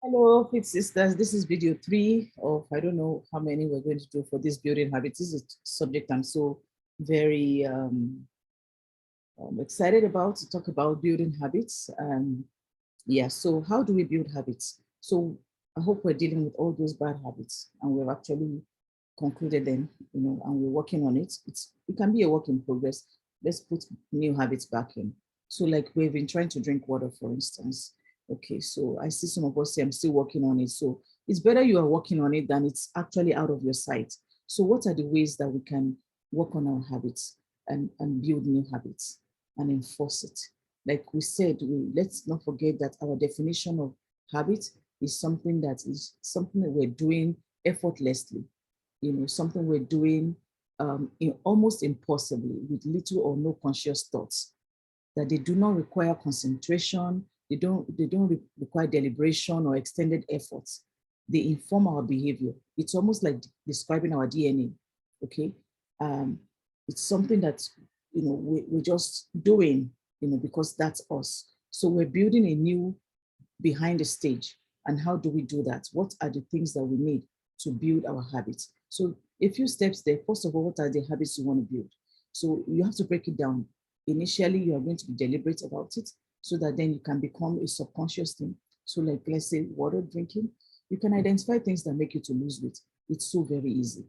Hello, Fit Sisters. This is video 3 of I don't know how many we're going to do for this building habits. This is a subject I'm so very excited about to talk about building habits. Yeah, so how do we build habits? So I hope we're dealing with all those bad habits and we've actually concluded them, and we're working on it. It can be a work in progress. Let's put new habits back in. So like we've been trying to drink water, for instance. Okay, so I see some of us say I'm still working on it. So it's better you are working on it than it's actually out of your sight. So what are the ways that we can work on our habits and build new habits and enforce it? Like we said, let's not forget that our definition of habit is something that we're doing effortlessly, something we're doing almost impossibly with little or no conscious thoughts, that they do not require concentration, they don't require deliberation or extended efforts. They inform our behavior. It's almost like describing our DNA, okay? Um, it's something that, we're just doing, because that's us. So we're building a new behind the stage. And how do we do that? What are the things that we need to build our habits? So a few steps there. First of all, what are the habits you want to build? So you have to break it down. Initially, you are going to be deliberate about it so that then you can become a subconscious thing. So like, let's say water drinking, you can identify things that make you to lose weight. It's so very easy.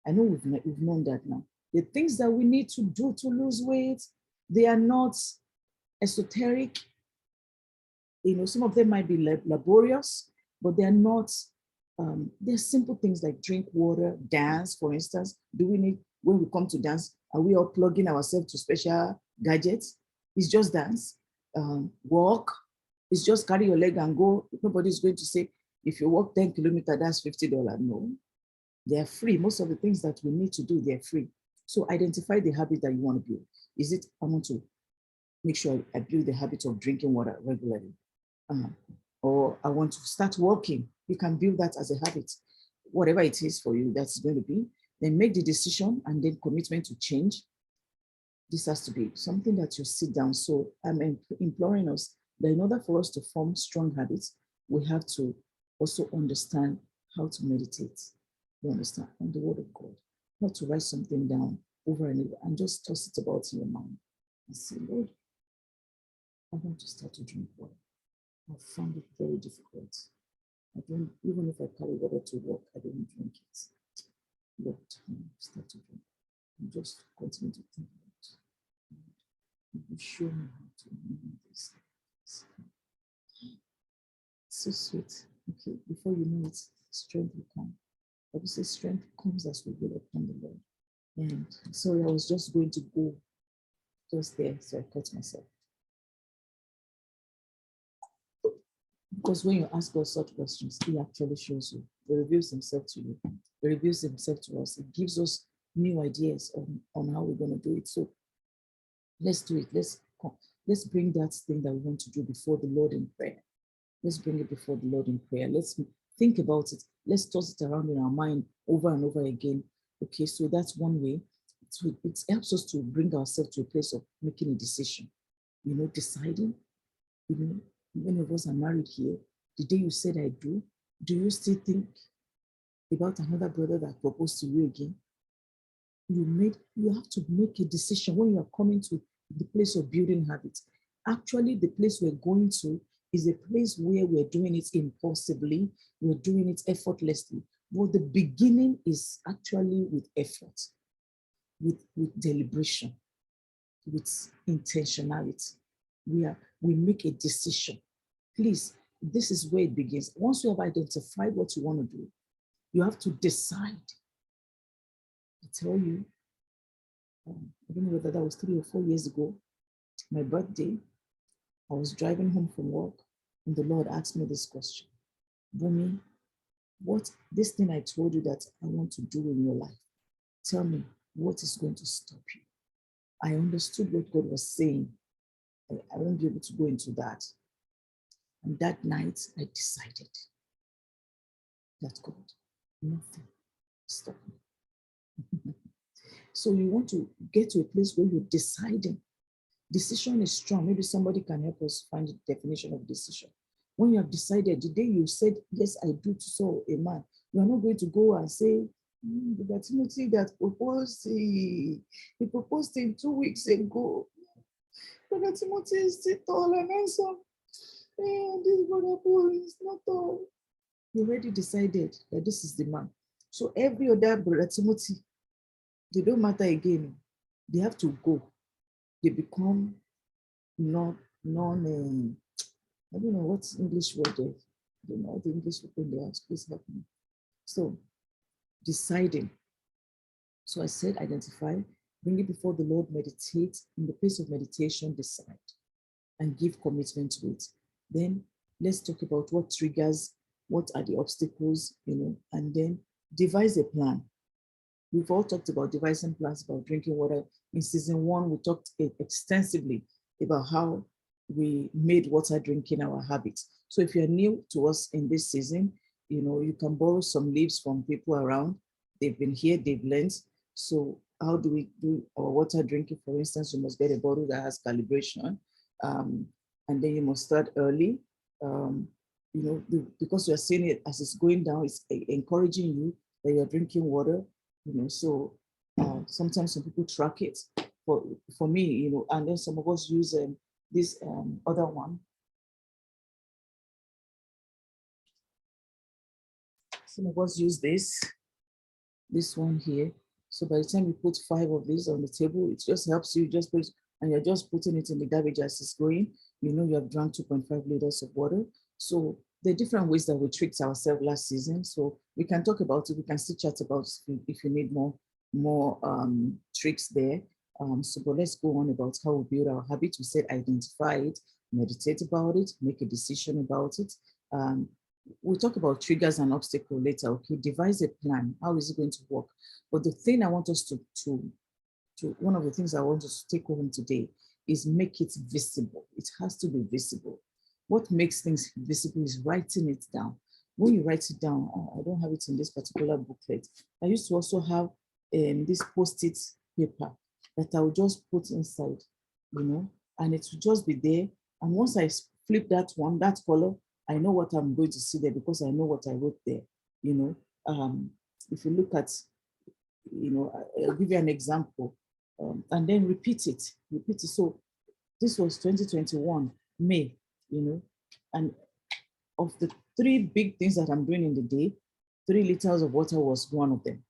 I know we've known that now. The things that we need to do to lose weight, they are not esoteric. Some of them might be laborious, but they're not, they're simple things like drink water, dance, for instance. Do we need, when we come to dance, are we all plugging ourselves to special gadgets? It's just dance. Walk, it's just carry your leg and go. Nobody's going to say, if you walk 10 kilometers, that's $50. No, they're free. Most of the things that we need to do, they're free. So identify the habit that you want to build. Is it, I want to make sure I build the habit of drinking water regularly? Or I want to start walking. You can build that as a habit. Whatever it is for you, that's going to be. Then make the decision and then commitment to change. This has to be something that you sit down. So I'm imploring us that in order for us to form strong habits, we have to also understand how to meditate. You understand? On the word of God. Not to write something down over and over and just toss it about in your mind and say, Lord, I want to start to drink water. I found it very difficult. I don't, even if I carry water to work, I don't drink it. Lord, start to drink. And just continue to think about it. You show me how to do this. It's so sweet. Okay, before you know it, strength will come. Bible says strength comes as we wait upon the Lord. And sorry, I was just going to go just there, so I caught myself. Because when you ask God such questions, He actually shows you. He reveals Himself to you. He reveals Himself to us. It gives us new ideas on how we're going to do it. So let's do it. Let's bring that thing that we want to do before the Lord in prayer. Let's bring it before the Lord in prayer. Let's think about it. Let's toss it around in our mind over and over again. Okay, so that's one way. It helps us to bring ourselves to a place of making a decision. Deciding. Many of us are married here. The day you said I do you still think about another brother that proposed to you again? You have to make a decision when you are coming to the place of building habits. Actually, the place we're going to is a place where we're doing it impulsively, we're doing it effortlessly. But the beginning is actually with effort, with deliberation, with intentionality. We make a decision. Please, this is where it begins. Once you have identified what you want to do, you have to decide. I tell you, I don't know whether that was 3 or 4 years ago, my birthday, I was driving home from work and the Lord asked me this question. Bumi, this thing I told you that I want to do in your life, tell me, what is going to stop you? I understood what God was saying. I won't be able to go into that. And that night, I decided that God, nothing stop me. So you want to get to a place where you're deciding. Decision is strong. Maybe somebody can help us find the definition of decision. When you have decided, the day you said, yes, I do to so a man, you are not going to go and say, the Timothy that proposed, he proposed him 2 weeks ago. Brother Timothy is still tall and handsome. This brother Paul is not tall. You already decided that this is the man. So every other brother Timothy, they don't matter again. They have to go. They become I don't know what's English word there. I don't know the English people in the house, please help me. So deciding. So I said, identify, bring it before the Lord, meditate. In the place of meditation, decide and give commitment to it. Then let's talk about what triggers, what are the obstacles, and then devise a plan. We've all talked about devising plans about drinking water. In season 1, we talked extensively about how we made water drinking our habits. So if you're new to us in this season, you can borrow some leaves from people around. They've been here, they've learned. So how do we do our water drinking? For instance, you must get a bottle that has calibration, and then you must start early. Because you're seeing it as it's going down, it's encouraging you that you're drinking water. So sometimes some people track it for me, and then some of us use this other one. Some of us use this one here. So by the time you put 5 of these on the table, it just helps you just put, and you're just putting it in the garbage as it's going. You have drunk 2.5 liters of water. So there are different ways that we tricked ourselves last season. So we can talk about it. We can still chat about it if you need more tricks there. But let's go on about how we build our habits. We said identify it, meditate about it, make a decision about it. We'll talk about triggers and obstacles later. Okay, devise a plan. How is it going to work? But the thing I want us to one of the things I want us to take home today is make it visible. It has to be visible. What makes things visible is writing it down. When you write it down, I don't have it in this particular booklet. I used to also have this post-it paper that I would just put inside, and it would just be there. And once I flip that one, that color, I know what I'm going to see there because I know what I wrote there. If you look at, I'll give you an example, and then repeat it. So this was 2021, May, and of the 3 big things that I'm doing in the day, 3 liters of water was one of them.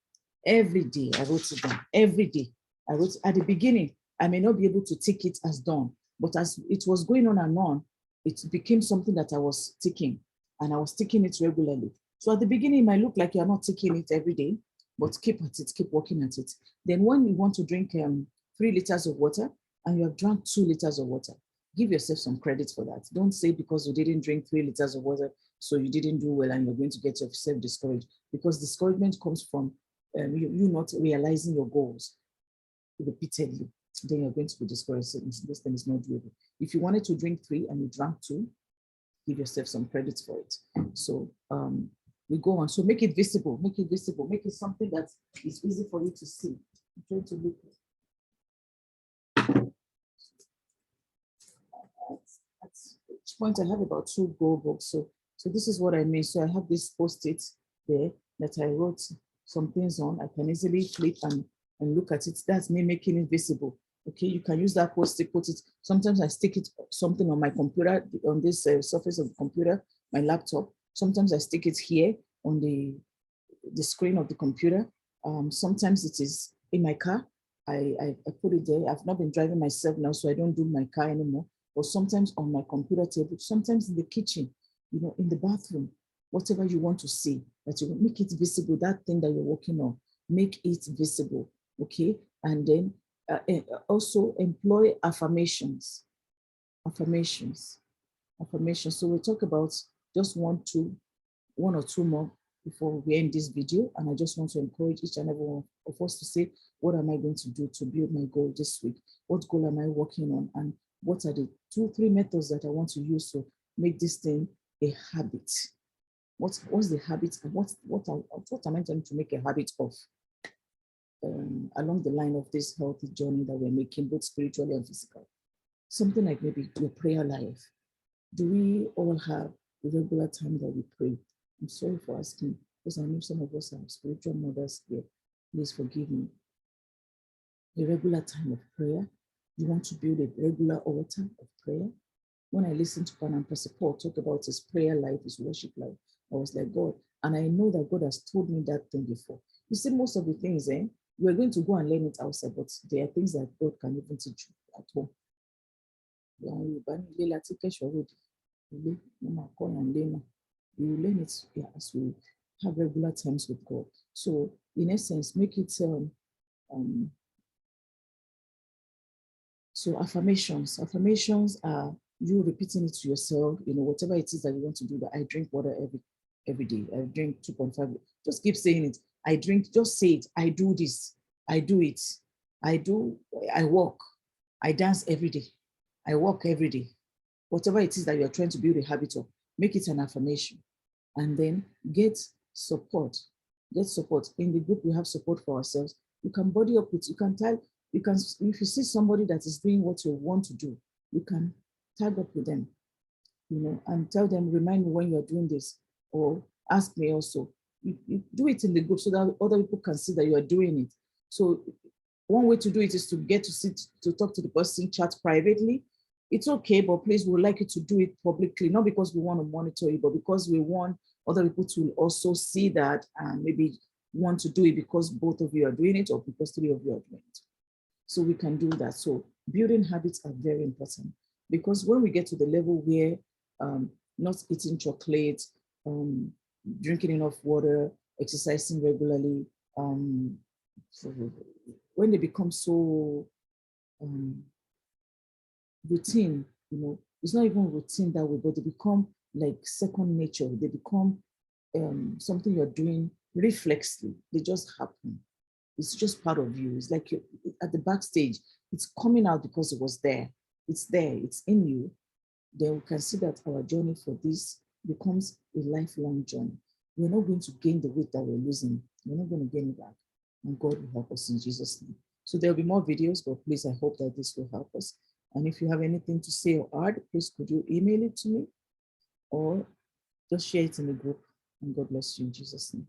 Every day I wrote it down. Every day I wrote. At the beginning, I may not be able to take it as done, but as it was going on and on, it became something that I was taking, and I was taking it regularly. So at the beginning, it might look like you're not taking it every day, but keep at it, keep working at it. Then when you want to drink 3 liters of water and you have drunk 2 liters of water, give yourself some credit for that. Don't say because you didn't drink 3 liters of water, so you didn't do well and you're going to get yourself discouraged, because discouragement comes from you not realizing your goals repeatedly. Then you're going to be discouraged. This thing is not doable. If you wanted to drink 3 and you drank 2, give yourself some credit for it. So we go on. So make it visible, make it visible, make it something that is easy for you to see. I'm trying to look. At each point, I have about 2 goal books. So this is what I mean. So I have this post-it there that I wrote some things on. I can easily flip and look at it. That's me making it visible. Okay, you can use that post-it, put it. Sometimes I stick it something on my computer, on this surface of the computer, my laptop. Sometimes I stick it here on the screen of the computer. Sometimes it is in my car. I put it there. I've not been driving myself now, so I don't do my car anymore. Or sometimes on my computer table, sometimes in the kitchen, in the bathroom, whatever you want to see, that you make it visible, that thing that you're working on, make it visible, okay? And then also employ affirmations. Affirmations. So we'll talk about just one or two more before we end this video. And I just want to encourage each and every one of us to say, what am I going to do to build my goal this week? What goal am I working on? And what are the 2-3 methods that I want to use to make this thing a habit? What's the habit, and what am I trying to make a habit of along the line of this healthy journey that we're making, both spiritually and physical? Something like maybe your prayer life. Do we all have the regular time that we pray. I'm sorry for asking, because I know some of us are spiritual mothers here. Please forgive me. A regular time of prayer. You want to build a regular altar of prayer. When I listened to Pan and Pastor Paul talk about his prayer life, his worship life, I was like, God, and I know that God has told me that thing before. You see, most of the things, we're going to go and learn it outside, but there are things that God can even teach you at home. You learn it as we have regular times with God. So, in essence, make it so affirmations. Affirmations are you repeating it to yourself, whatever it is that you want to do, that I drink water every day. I drink 2.5. Just keep saying it. I drink, just say it. I do this. I do it. I walk. I dance every day. I walk every day. Whatever it is that you're trying to build a habit of, make it an affirmation. And then get support. Get support. In the group, we have support for ourselves. You can body up with, if you see somebody that is doing what you want to do, you can tag up with them, and tell them, remind me when you're doing this, or ask me also. You do it in the group so that other people can see that you are doing it. So one way to do it is to get to sit, to talk to the person, chat privately. It's okay, but please, we would like you to do it publicly, not because we want to monitor you, but because we want other people to also see that and maybe want to do it because both of you are doing it or because 3 of you are doing it. So we can do that. So building habits are very important, because when we get to the level where not eating chocolate, drinking enough water, exercising regularly, when they become so routine, it's not even routine that way, but they become like second nature. They become something you're doing reflexly. They just happen. It's just part of you. It's like you're at the backstage. It's coming out because it was there. It's there. It's in you. Then we can see that our journey for this becomes a lifelong journey. We're not going to gain the weight that we're losing. We're not going to gain it back. And God will help us in Jesus' name. So there'll be more videos, but please, I hope that this will help us. And if you have anything to say or add, please could you email it to me or just share it in the group. And God bless you in Jesus' name.